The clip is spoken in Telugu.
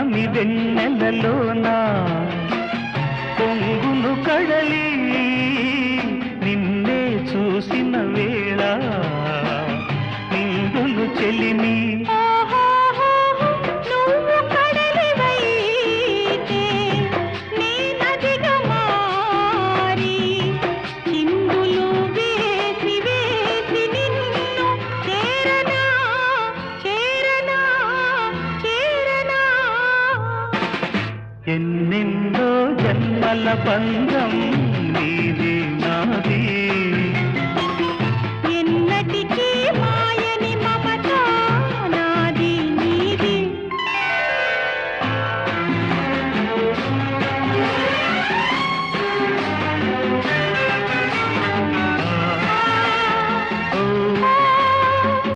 పున్నమి వెన్నెలలోన పొంగును కడలి నిన్నే చూసిన వేళ నిండును చెలిమి ఎన్నెన్నో జన్మల బంధం